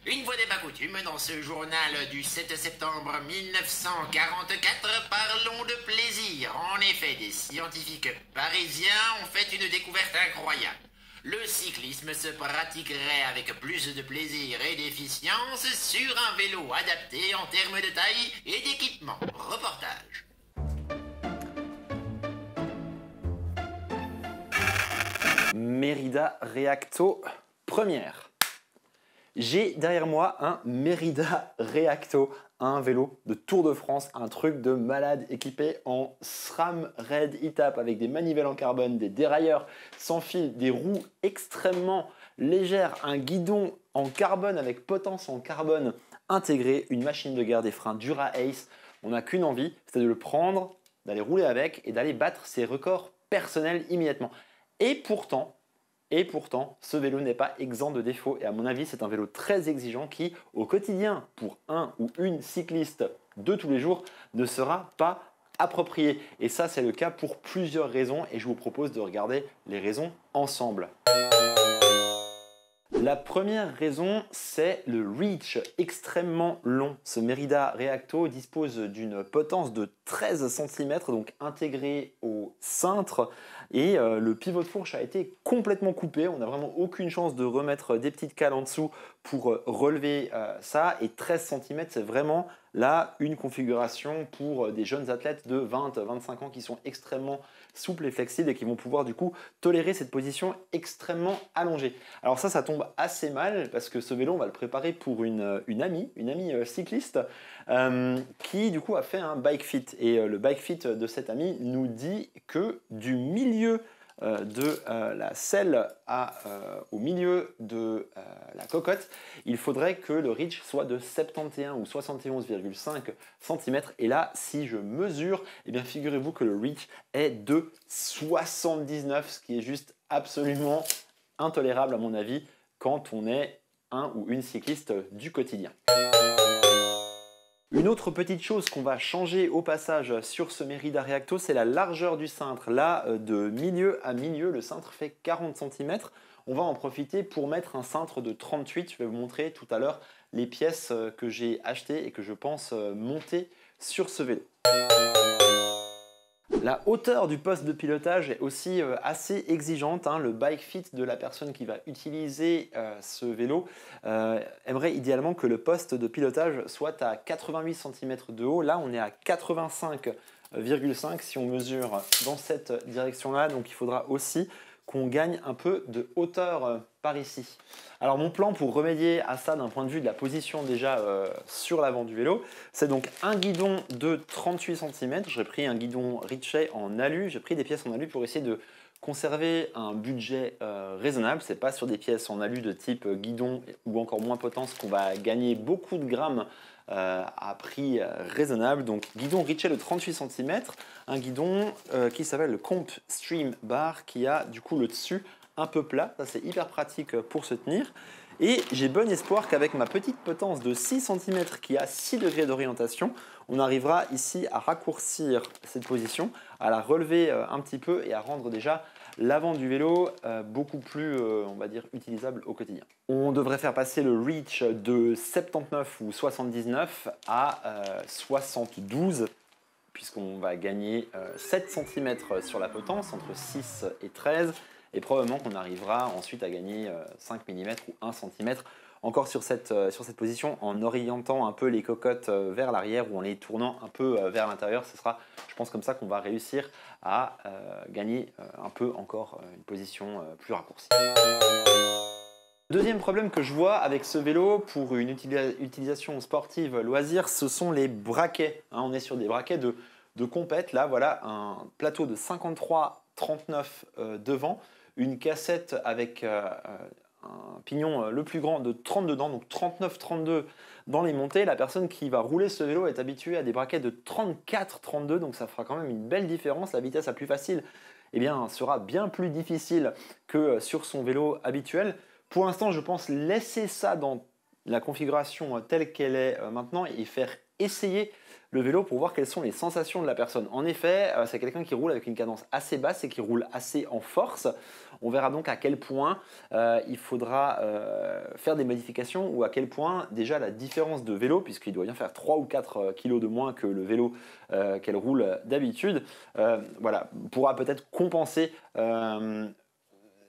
Une fois n'est pas coutume, dans ce journal du 7 septembre 1944, parlons de plaisir. En effet, des scientifiques parisiens ont fait une découverte incroyable. Le cyclisme se pratiquerait avec plus de plaisir et d'efficience sur un vélo adapté en termes de taille et d'équipement. Reportage. Mérida Reacto première. J'ai derrière moi un Mérida Reacto, un vélo de Tour de France, un truc de malade équipé en SRAM Red E-TAP avec des manivelles en carbone, des dérailleurs sans fil, des roues extrêmement légères, un guidon en carbone avec potence en carbone intégré, une machine de guerre, des freins Dura-Ace. On n'a qu'une envie, c'est de le prendre, d'aller rouler avec et d'aller battre ses records personnels immédiatement. Et pourtant, ce vélo n'est pas exempt de défauts et à mon avis, c'est un vélo très exigeant qui, au quotidien, pour un ou une cycliste de tous les jours, ne sera pas approprié. Et ça, c'est le cas pour plusieurs raisons et je vous propose de regarder les raisons ensemble. La première raison, c'est le reach extrêmement long. Ce Mérida Reacto dispose d'une potence de 13 cm, donc intégrée au cintre. Et le pivot de fourche a été complètement coupé. On n'a vraiment aucune chance de remettre des petites cales en dessous pour relever ça. Et 13 cm, c'est vraiment là une configuration pour des jeunes athlètes de 20-25 ans qui sont extrêmement souples et flexibles et qui vont pouvoir du coup tolérer cette position extrêmement allongée. Alors ça tombe assez mal parce que ce vélo, on va le préparer pour une amie cycliste qui du coup a fait un bike fit. Et le bike fit de cette amie nous dit que du milieu de la selle au milieu de la cocotte, il faudrait que le reach soit de 71 ou 71,5 cm. Et là, si je mesure, eh bien figurez-vous que le reach est de 79, ce qui est juste absolument intolérable à mon avis quand on est un ou une cycliste du quotidien. Une autre petite chose qu'on va changer au passage sur ce Mérida Reacto, c'est la largeur du cintre. Là, de milieu à milieu, le cintre fait 40 cm. On va en profiter pour mettre un cintre de 38. Je vais vous montrer tout à l'heure les pièces que j'ai achetées et que je pense monter sur ce vélo. La hauteur du poste de pilotage est aussi assez exigeante. Le bike fit de la personne qui va utiliser ce vélo aimerait idéalement que le poste de pilotage soit à 88 cm de haut. Là, on est à 85,5 si on mesure dans cette direction-là. Donc, il faudra aussi qu'on gagne un peu de hauteur par ici. Alors mon plan pour remédier à ça d'un point de vue de la position déjà sur l'avant du vélo, c'est donc un guidon de 38 cm. J'ai pris un guidon Ritchey en alu, j'ai pris des pièces en alu pour essayer de conserver un budget raisonnable. Ce n'est pas sur des pièces en alu de type guidon ou encore moins potence qu'on va gagner beaucoup de grammes à prix raisonnable. Donc guidon Ritchey de 38 cm, un guidon qui s'appelle le Comp Stream Bar qui a du coup le dessus un peu plat, ça c'est hyper pratique pour se tenir. Et j'ai bon espoir qu'avec ma petite potence de 6 cm qui a 6 degrés d'orientation, on arrivera ici à raccourcir cette position, à la relever un petit peu et à rendre déjà l'avant du vélo beaucoup plus, on va dire, utilisable au quotidien. On devrait faire passer le reach de 79 ou 79 à 72 puisqu'on va gagner 7 cm sur la potence, entre 6 et 13 et probablement qu'on arrivera ensuite à gagner 5 mm ou 1 cm encore sur cette position en orientant un peu les cocottes vers l'arrière ou en les tournant un peu vers l'intérieur. Ce sera, je pense, comme ça qu'on va réussir à gagner un peu encore une position plus raccourcie. Deuxième problème que je vois avec ce vélo pour une utilisation sportive loisir, ce sont les braquets. On est sur des braquets de compète. Là, voilà un plateau de 53-39 devant, une cassette avec un pignon le plus grand de 30 dedans, donc 39-32 dans les montées. La personne qui va rouler ce vélo est habituée à des braquets de 34-32, donc ça fera quand même une belle différence. La vitesse la plus facile sera bien plus difficile que sur son vélo habituel. Pour l'instant, je pense laisser ça dans la configuration telle qu'elle est maintenant et faire essayer le vélo pour voir quelles sont les sensations de la personne. En effet, c'est quelqu'un qui roule avec une cadence assez basse et qui roule assez en force. On verra donc à quel point il faudra faire des modifications ou à quel point déjà la différence de vélo, puisqu'il doit bien faire 3 ou 4 kilos de moins que le vélo qu'elle roule d'habitude, voilà, pourra peut-être compenser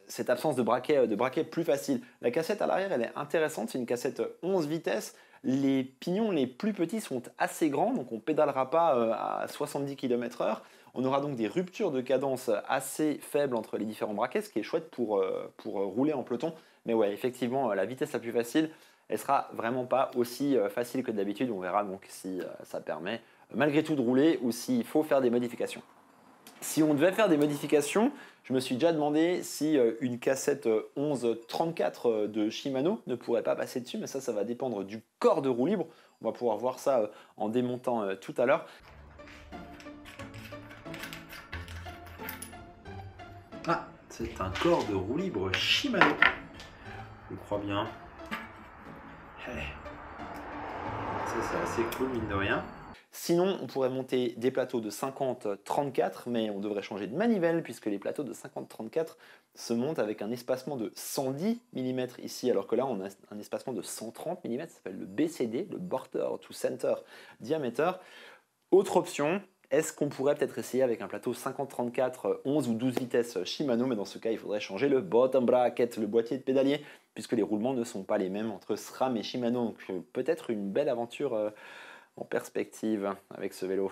cette absence de braquet plus facile. La cassette à l'arrière, elle est intéressante, c'est une cassette 11 vitesses. Les pignons les plus petits sont assez grands, donc on ne pédalera pas à 70 km/h. On aura donc des ruptures de cadence assez faibles entre les différents braquets, ce qui est chouette pour rouler en peloton. Mais ouais, effectivement, la vitesse la plus facile, elle sera vraiment pas aussi facile que d'habitude. On verra donc si ça permet malgré tout de rouler ou s'il faut faire des modifications. Si on devait faire des modifications, je me suis déjà demandé si une cassette 11-34 de Shimano ne pourrait pas passer dessus, mais ça va dépendre du corps de roue libre. On va pouvoir voir ça en démontant tout à l'heure. Ah, c'est un corps de roue libre Shimano, je crois bien. Hey. Ça, c'est assez cool, mine de rien. Sinon, on pourrait monter des plateaux de 50-34, mais on devrait changer de manivelle puisque les plateaux de 50-34 se montent avec un espacement de 110 mm ici, alors que là, on a un espacement de 130 mm, ça s'appelle le BCD, le Border to Center Diameter. Autre option, est-ce qu'on pourrait peut-être essayer avec un plateau 50-34, 11 ou 12 vitesses Shimano, mais dans ce cas, il faudrait changer le bottom bracket, le boîtier de pédalier, puisque les roulements ne sont pas les mêmes entre SRAM et Shimano. Donc peut-être une belle aventure en perspective avec ce vélo.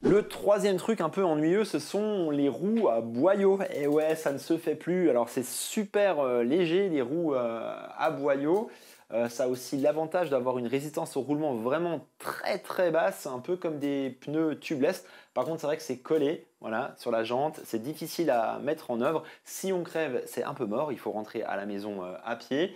Le troisième truc un peu ennuyeux, ce sont les roues à boyaux. Et ouais, ça ne se fait plus. Alors c'est super léger les roues à boyaux. Ça a aussi l'avantage d'avoir une résistance au roulement vraiment très basse, un peu comme des pneus tubeless. Par contre, c'est vrai que c'est collé, voilà, sur la jante. C'est difficile à mettre en œuvre. Si on crève, c'est un peu mort. Il faut rentrer à la maison à pied.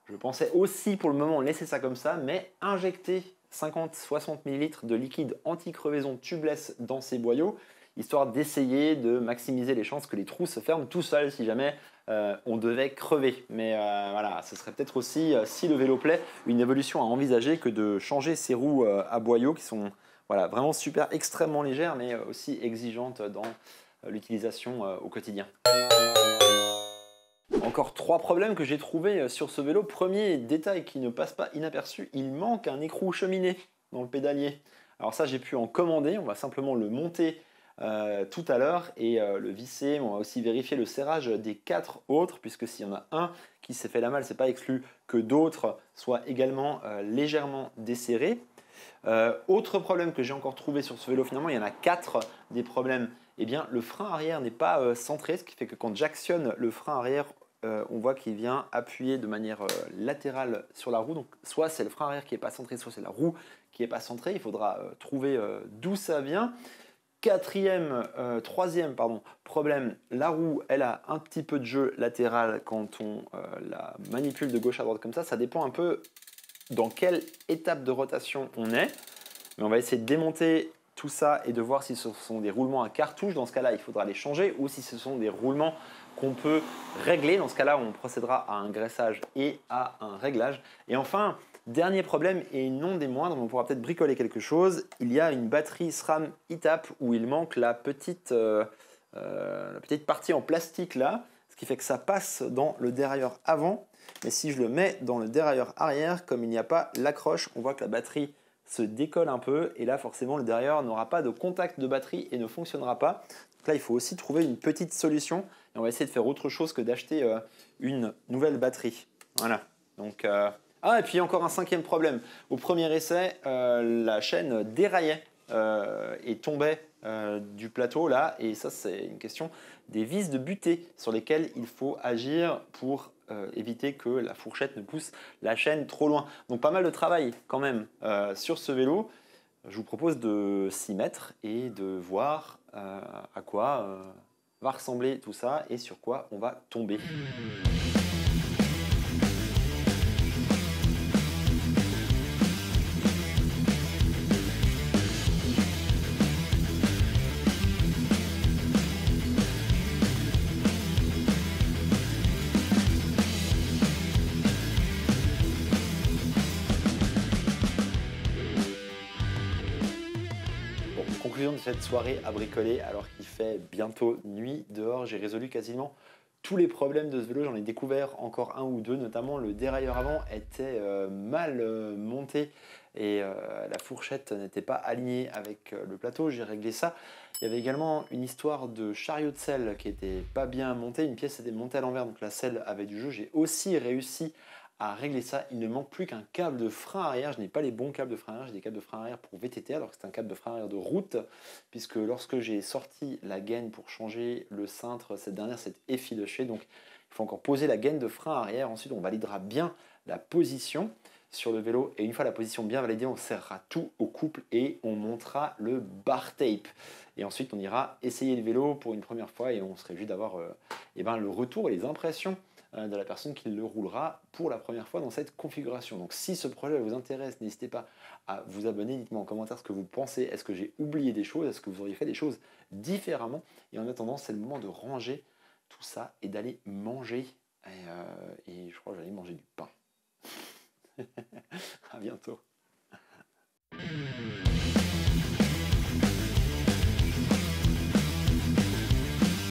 Je pensais aussi pour le moment laisser ça comme ça, mais injecter 50-60 ml de liquide anti-crevaison tubeless dans ces boyaux, histoire d'essayer de maximiser les chances que les trous se ferment tout seuls si jamais on devait crever. Mais voilà, ce serait peut-être aussi, si le vélo plaît, une évolution à envisager que de changer ces roues à boyaux qui sont voilà, vraiment super, extrêmement légères, mais aussi exigeantes dans l'utilisation au quotidien. Encore 3 problèmes que j'ai trouvés sur ce vélo. Premier détail qui ne passe pas inaperçu, il manque un écrou cheminée dans le pédalier. Alors ça, j'ai pu en commander, on va simplement le monter tout à l'heure et le visser. On va aussi vérifier le serrage des 4 autres, puisque s'il y en a un qui s'est fait la malle, c'est pas exclu que d'autres soient également légèrement desserrés. Autre problème que j'ai encore trouvé sur ce vélo, finalement il y en a 4 des problèmes. Eh bien, le frein arrière n'est pas centré, ce qui fait que quand j'actionne le frein arrière, on voit qu'il vient appuyer de manière latérale sur la roue. Donc, soit c'est le frein arrière qui n'est pas centré, soit c'est la roue qui n'est pas centrée. Il faudra trouver d'où ça vient. Troisième problème, la roue, elle a un petit peu de jeu latéral quand on la manipule de gauche à droite comme ça. Ça dépend un peu dans quelle étape de rotation on est. Mais on va essayer de démonter tout ça et de voir si ce sont des roulements à cartouche. Dans ce cas-là, il faudra les changer, ou si ce sont des roulements qu'on peut régler. Dans ce cas-là, on procédera à un graissage et à un réglage. Et enfin, dernier problème et non des moindres, on pourra peut-être bricoler quelque chose. Il y a une batterie SRAM ITAP où il manque la petite partie en plastique là, ce qui fait que ça passe dans le dérailleur avant. Mais si je le mets dans le dérailleur arrière, comme il n'y a pas l'accroche, on voit que la batterie se décolle un peu et là forcément le dérailleur n'aura pas de contact de batterie et ne fonctionnera pas. Donc là il faut aussi trouver une petite solution et on va essayer de faire autre chose que d'acheter une nouvelle batterie. Voilà. Donc, et puis encore un 5e problème. Au premier essai, la chaîne déraillait et tombait du plateau là, et ça c'est une question des vis de butée sur lesquelles il faut agir pour éviter que la fourchette ne pousse la chaîne trop loin. Donc pas mal de travail quand même sur ce vélo. Je vous propose de s'y mettre et de voir à quoi va ressembler tout ça et sur quoi on va tomber. conclusion de cette soirée à bricoler, alors qu'il fait bientôt nuit dehors, j'ai résolu quasiment tous les problèmes de ce vélo. J'en ai découvert encore un ou deux, notamment le dérailleur avant était mal monté et la fourchette n'était pas alignée avec le plateau. J'ai réglé ça. Il y avait également une histoire de chariot de selle qui était pas bien montée. Une pièce était montée à l'envers, donc la selle avait du jeu. J'ai aussi réussi à régler ça. Il ne manque plus qu'un câble de frein arrière. Je n'ai pas les bons câbles de frein arrière, j'ai des câbles de frein arrière pour VTT, alors que c'est un câble de frein arrière de route, puisque lorsque j'ai sorti la gaine pour changer le cintre, cette dernière s'est effilochée, donc il faut encore poser la gaine de frein arrière. Ensuite, on validera bien la position sur le vélo, et une fois la position bien validée, on serrera tout au couple et on montera le bar tape. Et ensuite, on ira essayer le vélo pour une première fois et on se réjouit d'avoir le retour et les impressions de la personne qui le roulera pour la première fois dans cette configuration. Donc si ce projet vous intéresse, n'hésitez pas à vous abonner, dites-moi en commentaire ce que vous pensez, est-ce que j'ai oublié des choses, est-ce que vous auriez fait des choses différemment, et en attendant c'est le moment de ranger tout ça et d'aller manger, et je crois que j'allais manger du pain. À bientôt.